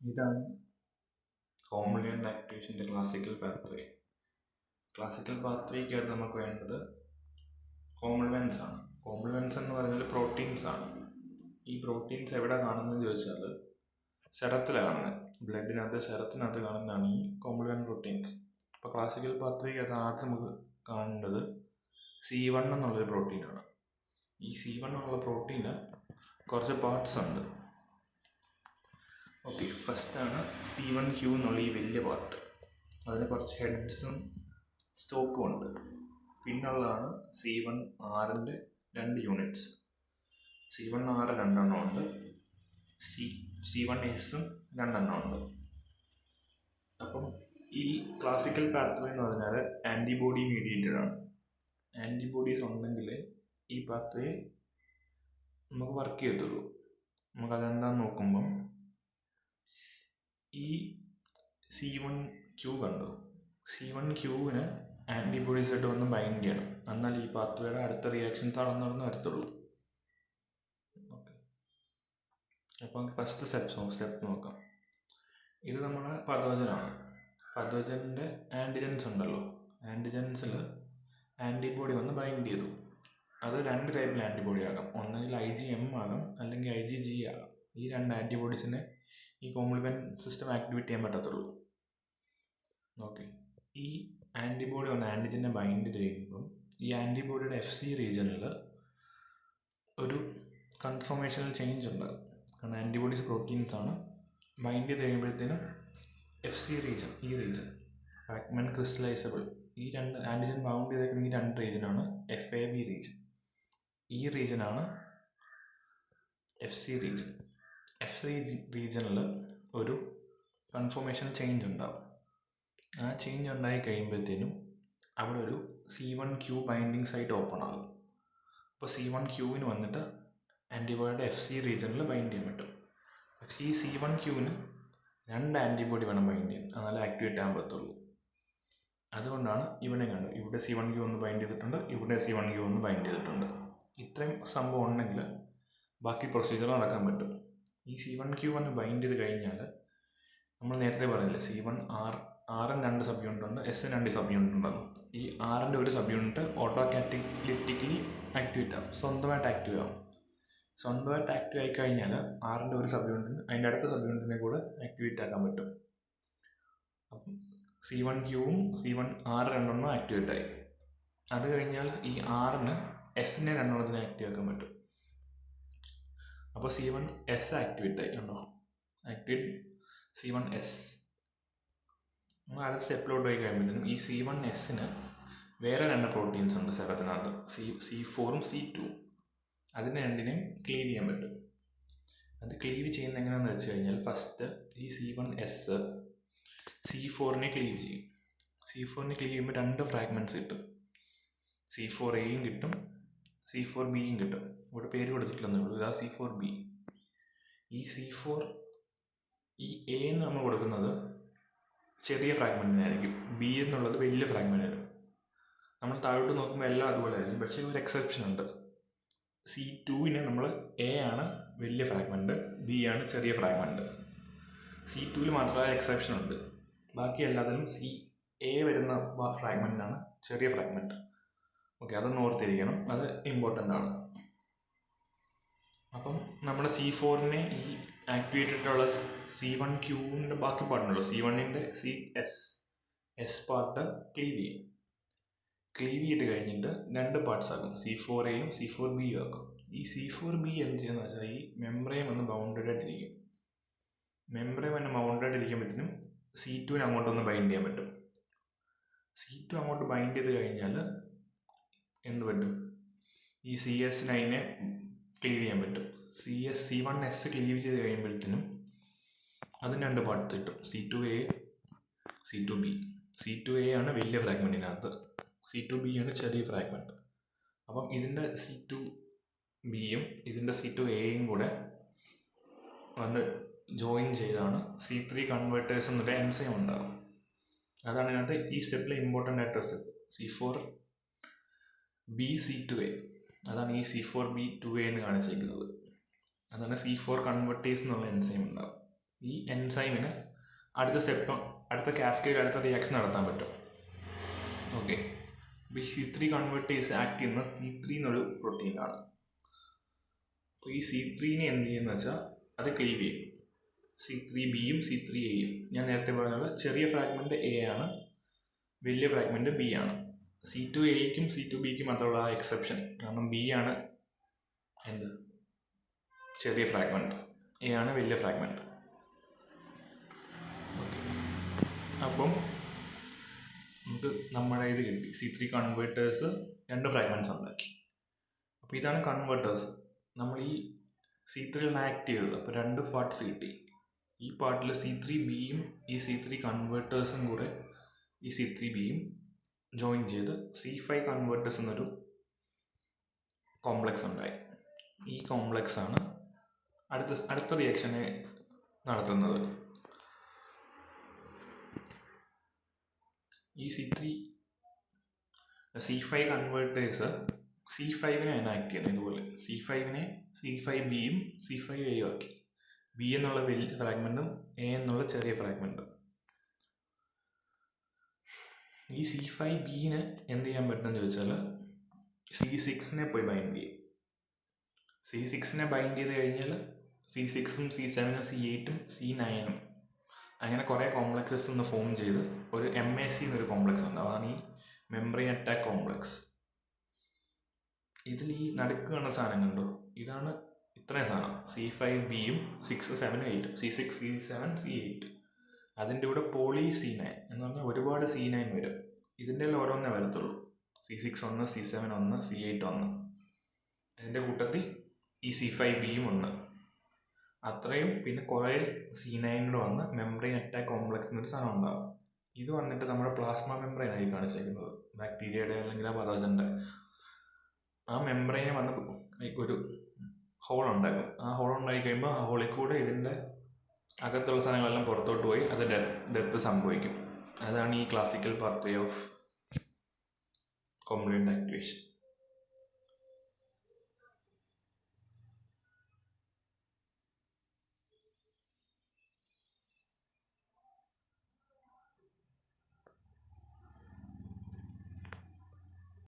ഇതാണ് compliment ആക്ടിവേഷൻ്റെ classical pathway. Classical പാത്വേക്കകത്ത് നമുക്ക് വേണ്ടത് കോംപ്ലിമെൻറ്റ്സ് ആണ്. കോംപ്ലിമെൻറ്റ്സ് എന്ന് പറഞ്ഞാൽ പ്രോട്ടീൻസ് ആണ്. ഈ പ്രോട്ടീൻസ് എവിടെ കാണുന്നതെന്ന് ചോദിച്ചാൽ സെറത്തിലാണ് കാണുന്നത്. ബ്ലഡിനകത്ത് സെറത്തിനകത്ത് കാണുന്നതാണ് ഈ കോംപ്ലിമെൻ്റ് പ്രോട്ടീൻസ്. അപ്പോൾ ക്ലാസിക്കൽ പാത്വേക്കകത്ത് ആദ്യം നമുക്ക് കാണേണ്ടത് C1 എന്നുള്ളൊരു പ്രോട്ടീനാണ്. ഈ C1 എന്നുള്ള പ്രോട്ടീന് കുറച്ച് പാർട്സ് ഉണ്ട്. ഓക്കെ, ഫസ്റ്റാണ് C1q എന്നുള്ള ഈ വലിയ പാർട്ട്. അതിന് കുറച്ച് ഹെഡ്സും സ്റ്റോക്കും ഉണ്ട്. പിന്നുള്ളതാണ് C1R-ൻ്റെ 2 യൂണിറ്റ്സ്. C1R 2 ഉണ്ട്, C1S 2 ഉണ്ട്. അപ്പം ഈ ക്ലാസിക്കൽ പാത്വേ എന്ന് പറഞ്ഞാൽ ആൻറ്റിബോഡി മീഡിയേറ്റഡ് ആണ്. ആൻറ്റിബോഡീസ് ഉണ്ടെങ്കിൽ ഈ പാത്വേ നമുക്ക് വർക്ക് ചെയ്യത്തുള്ളൂ. നമുക്കതെന്താന്ന് നോക്കുമ്പം ഈ C1q കണ്ടു. C1qന് ആൻറ്റിബോഡീസ് ആയിട്ട് വന്ന് ബൈൻഡ് ചെയ്യണം. എന്നാൽ ഈ പാത്വേയുടെ അടുത്ത റിയാക്ഷൻസ് നടന്നു വരത്തുള്ളൂ. ഓക്കെ, അപ്പം ഫസ്റ്റ് സ്റ്റെപ്പ് നോക്കാം. ഇത് നമ്മുടെ പതോജനാണ്. പതോജൻ്റെ ആൻറ്റിജൻസ് ഉണ്ടല്ലോ. ആൻറ്റിജൻസിൽ ആൻറ്റിബോഡി വന്ന് ബൈൻഡ് ചെയ്തു. അത് 2 ടൈപ്പിൽ ആൻറ്റിബോഡി ആകാം. ഒന്നെങ്കിൽ IgM ആകാം, അല്ലെങ്കിൽ IgG ആകാം. ഈ 2 ആൻറ്റിബോഡീസിനെ ഈ കോംപ്ലിമെൻ്റ് സിസ്റ്റം ആക്ടിവേറ്റ് ചെയ്യാൻ പറ്റത്തുള്ളൂ. ഓക്കെ, ഈ ആൻറ്റിബോഡി വന്ന് ആൻറ്റിജനെ ബൈൻഡ് ചെയ്യുമ്പം ഈ ആൻറ്റിബോഡിയുടെ FC റീജിയനിൽ ഒരു കൺഫോർമേഷണൽ ചേഞ്ച് ഉണ്ടാകും. കാരണം ആൻറ്റിബോഡീസ് പ്രോട്ടീൻസ് ആണ്. ബൈൻഡ് ചെയ്ത് കഴിയുമ്പോഴത്തേനും FC റീജിയൻ, ഈ റീജിയൻ ഫ്രാഗ്മെൻറ്റ് ക്രിസ്റ്റലൈസബിൾ, ഈ 2 ആൻറ്റിജൻ ബൗണ്ട് ചെയ്തേക്കുന്ന ഈ 2 റീജിയനാണ് FAB റീജിയൻ. ഈ റീജിയനാണ് FC റീജിയൻ. FC റീജിയനിൽ ഒരു കൺഫോർമേഷൻ ചേഞ്ച് ഉണ്ടാവും. ആ ചേഞ്ച് ഉണ്ടായി കഴിയുമ്പോഴത്തേനും അവിടെ ഒരു C1q ബൈൻഡിങ് സൈറ്റ് ഓപ്പൺ ആകും. അപ്പോൾ C1qന് വന്നിട്ട് ആൻറ്റിബോഡിയുടെ FC റീജിയനിൽ ബൈൻഡ് ചെയ്യാൻ പറ്റും. പക്ഷേ ഈ C1qന് 2 ആൻറ്റിബോഡി വേണം ബൈൻഡ് ചെയ്യാൻ, എന്നാലേ ആക്ടിവേറ്റ് ആകാൻ പറ്റുള്ളൂ. അതുകൊണ്ടാണ് ഇവിടെ കണ്ടു, ഇവിടെ C1q ഒന്ന് ബൈൻഡ് ചെയ്തിട്ടുണ്ട്, ഇവിടെ C1q ഒന്ന് ബൈൻഡ് ചെയ്തിട്ടുണ്ട്. ഇത്രയും സംഭവം ഉണ്ടെങ്കിൽ ബാക്കി പ്രൊസീജിയർ നടക്കാൻ പറ്റും. ഈ C1q ഒന്ന് ബൈൻഡ് ചെയ്ത് കഴിഞ്ഞാൽ നമ്മൾ നേരത്തെ പറഞ്ഞില്ലേ R-ന് 2 സബ് യൂണിറ്റ് ഉണ്ട്, S-ന് 2 സബ് യൂണിറ്റ് ഉണ്ടെന്ന്. ഈ R-ൻ്റെ ഒരു സബ് യൂണിറ്റ് ഓട്ടോകാറ്റലിറ്റിക്കലി ആക്ടിവേറ്റ് ആകും, സ്വന്തമായിട്ട് ആക്റ്റീവ് ആകും. സ്വന്തമായിട്ട് ആക്റ്റീവ് ആയി കഴിഞ്ഞാൽ R-ൻ്റെ ഒരു സബ് യൂണിറ്റിന് അതിൻ്റെ അടുത്ത സബ് യൂണിറ്റിനെ കൂടെ ആക്ടിവേറ്റ് ആക്കാൻ പറ്റും. അപ്പം C1qവും C1R 2 ആക്ടിവേറ്റ് ആയി. അത് കഴിഞ്ഞാൽ ഈ R-ന് S-നെ 2 ആക്റ്റീവ് ആക്കാൻ പറ്റും. അപ്പോൾ C1S ആക്ടിവേറ്റ് ആയി. കണ്ടോ, ആക്ടിവേറ്റ് C1S. നമ്മൾ അടുത്ത സ്റ്റെപ്പിലോട്ട് പോയി കഴിയുമ്പോഴത്തേനും ഈ C1S-ന് വേറെ 2 പ്രോട്ടീൻസ് ഉണ്ട് സെറത്തിനകത്ത്, C4ഉം C2. അതിനെ 2-നെയും ക്ലീവ് ചെയ്യാൻ പറ്റും. അത് ക്ലീവ് ചെയ്യുന്ന എങ്ങനെയാണെന്ന് വെച്ച് കഴിഞ്ഞാൽ ഫസ്റ്റ് ഈ C1S C4-നെ ക്ലീവ് ചെയ്യും. C4-നെ ക്ലീവ് ചെയ്യുമ്പോൾ 2 ഫ്രാഗ്മെൻറ്റ്സ് കിട്ടും. C4Aയും കിട്ടും, C4Bയും കിട്ടും. ഇവിടെ പേര് കൊടുത്തിട്ടില്ലെന്നേ ഉള്ളൂ. ഇതാ C4B. ഈ C4 ഈ A എന്ന് നമ്മൾ കൊടുക്കുന്നത് ചെറിയ ഫ്രാഗ്മെൻറ്റിനായിരിക്കും, B എന്നുള്ളത് വലിയ ഫ്രാഗ്മെൻറ്റിന്. നമ്മൾ താഴോട്ട് നോക്കുമ്പോൾ എല്ലാം അതുപോലെ ആയിരിക്കും. പക്ഷേ ഒരു എക്സെപ്ഷൻ ഉണ്ട്. C2-ന് നമ്മൾ A ആണ് വലിയ ഫ്രാഗ്മെൻറ്റ്, B ആണ് ചെറിയ ഫ്രാഗ്മെൻറ്റ്. C2-ൽ മാത്രമേ എക്സെപ്ഷൻ ഉണ്ട്. ബാക്കി എല്ലാത്തിലും A വരുന്ന ഫ്രാഗ്മെൻറ്റാണ് ചെറിയ ഫ്രാഗ്മെൻറ്റ്. ഓക്കെ, അതൊന്ന് ഓർത്തിരിക്കണം, അത് ഇമ്പോർട്ടൻ്റ് ആണ്. അപ്പം നമ്മുടെ C4-നെ ഈ ആക്ടിവേറ്റഡുള്ള C1qൻ്റെ ബാക്കി പാർട്ടുണ്ടല്ലോ, C1-ൻ്റെ S പാർട്ട് ക്ലീവ് ചെയ്യും. ക്ലീവ് ചെയ്ത് കഴിഞ്ഞിട്ട് 2 പാർട്സ് ആക്കും, C4Aയും C4Bയും ആക്കും. ഈ C4B എന്ത് ചെയ്യുന്നത് വെച്ചാൽ ഈ മെംബ്രെയിൻ വന്ന് ബൗണ്ടഡ് ആയിട്ടിരിക്കും. മെംബ്രെയിൻ വന്ന് ബൗണ്ടഡ് ആയിട്ടിരിക്കുമ്പോഴത്തേനും C2-ന് അങ്ങോട്ടൊന്ന് ബൈൻഡ് ചെയ്യാൻ പറ്റും. C2 അങ്ങോട്ട് ബൈൻഡ് ചെയ്ത് കഴിഞ്ഞാൽ എന്ത് പറ്റും, ഈ CS9-നെ ക്ലീവ് ചെയ്യാൻ പറ്റും. C1S ക്ലീവ് ചെയ്ത് കഴിയുമ്പോഴത്തേനും അതിന് 2 പാർട്സ് കിട്ടും, C2A C2B. C2A ആണ് വലിയ ഫ്രാഗ്മെൻറ്റിനകത്ത്, C2B ആണ് ചെറിയ ഫ്രാഗ്മെൻറ്റ്. അപ്പം ഇതിൻ്റെ C2Bയും ഇതിൻ്റെ C2Aയും കൂടെ വന്ന് ജോയിൻ ചെയ്താണ് C3 കൺവേർട്ടേഴ്സ് എന്നൊരു എൻസൈം ഉണ്ടാകും. അതാണ് ഇതിനകത്ത് ഈ സ്റ്റെപ്പിലെ ഇമ്പോർട്ടൻ്റ് ആയിട്ടുള്ള സ്റ്റെപ്പ്. C4BC2A, അതാണ് ഈ C4B2A എന്ന് കാണിച്ചിരിക്കുന്നത്. അതാണ് C4 കൺവേർട്ടേഴ്സ് എന്നുള്ള എൻസൈം ഉണ്ടാകും. ഈ എൻസൈമിന് അടുത്ത കാസ്കേഡ് അടുത്ത റിയാക്ഷൻ നടത്താൻ പറ്റും. ഓക്കെ, അപ്പോൾ ഈ C3 കൺവേർട്ടേഴ്സ് ആക്ട് ചെയ്യുന്ന C3 എന്നൊരു പ്രോട്ടീനാണ്. അപ്പോൾ ഈ C3നെ എന്ത് ചെയ്യുന്ന വെച്ചാൽ അത് ക്ലീവ് ചെയ്യും. C3Bയും C3Aയും. ഞാൻ നേരത്തെ പറഞ്ഞത് ചെറിയ ഫ്രാഗ്മെൻറ്റ് A ആണ്, വലിയ ഫ്രാഗ്മെൻറ്റ് B ആണ്. C2Aയ്ക്കും C2Bക്കും മാത്രമുള്ള ആ എക്സെപ്ഷൻ. കാരണം B ആണ് ചെറിയ ഫ്രാഗ്മെൻറ്റ്, A ആണ് വലിയ ഫ്രാഗ്മെൻറ്റ്. ഓക്കെ, അപ്പം നമുക്ക് നമ്മുടെ ഇത് കിട്ടി. C3 കൺവേർട്ടേഴ്സ് 2 ഫ്രാഗ്മെൻറ്റ്സ് ഉണ്ടാക്കി. അപ്പോൾ ഇതാണ് കൺവേർട്ടേഴ്സ്. നമ്മൾ ഈ C3 ആക്ട് ചെയ്തത്. അപ്പോൾ 2 പാർട്സ് കിട്ടി. ഈ പാർട്ടിൽ C3Bയും ഈ C3 കൺവേർട്ടേഴ്സും കൂടെ ഈ C3Bയും ജോയിൻ ചെയ്ത് C5 കൺവേർട്ടേഴ്സ് എന്നൊരു കോംപ്ലക്സ് ഉണ്ടായി. ഈ കോംപ്ലക്സ് ആണ് അടുത്ത റിയാക്ഷനെ നടത്തുന്നത്. ഈ C5 കൺവേർട്ടേഴ്സ് C5നെ ആക്ട് ചെയ്യുന്നത് ഇതുപോലെ. C5നെ C5Bയും C5Aയും ആക്കി. B എന്നുള്ള വലിയ ഫ്രാഗ്മെൻറ്റും A എന്നുള്ള ചെറിയ ഫ്രാഗ്മെൻറ്റും. ഈ C5Bനെ എന്ത് ചെയ്യാൻ പറ്റുമെന്ന് ചോദിച്ചാൽ C6നെ പോയി ബൈൻഡ് ചെയ്യും. C6നെ ബൈൻഡ് ചെയ്ത് കഴിഞ്ഞാൽ C6ഉം C7ഉം C8ഉം C9ഉം അങ്ങനെ കുറേ കോംപ്ലക്സസ് ഒന്ന് ഫോം ചെയ്ത് ഒരു MAC എന്നൊരു കോംപ്ലക്സ് ഉണ്ട്. അതാണ് ഈ മെംബ്രെയിൻ അറ്റാക്ക് കോംപ്ലക്സ്. ഇതിൽ ഈ നടുക്ക് കാണുന്ന സാധനം കണ്ടോ, ഇതാണ് ഇത്രയും സാധനം. C5Bയും 6, 7, 8, C6, C7, C8. അതിൻ്റെ കൂടെ പോളി C9 എന്ന് പറഞ്ഞാൽ ഒരുപാട് C9 വരും. ഇതിൻ്റെ ഓരോന്നേ വരത്തുള്ളൂ. C6 1, C7 1, C8 1. അതിൻ്റെ കൂട്ടത്തിൽ ഈ C5Bയും 1. അത്രയും പിന്നെ കുറേ C9 വന്ന് മെംബ്രെയിൻ അറ്റാക്ക് കോംപ്ലക്സ് എന്നൊരു സാധനം ഉണ്ടാകും. ഇത് വന്നിട്ട് നമ്മുടെ പ്ലാസ്മ മെംബ്രെയിനായി കാണിച്ചേക്കുന്നത്, ബാക്ടീരിയയുടെ അല്ലെങ്കിൽ ആ പതോജൻ്റെ. ആ മെംബ്രെയിന് വന്ന് ഒരു ഹോൾ ഉണ്ടാക്കും. ആ ഹോൾ ഉണ്ടായി കഴിയുമ്പോൾ ആ ഹോളിൽ കൂടെ ഇതിൻ്റെ അകത്തുള്ള സാധനങ്ങളെല്ലാം പുറത്തോട്ട് പോയി അത് ഡെത്ത് സംഭവിക്കും. അതാണ് ഈ classical pathway of compliment activation.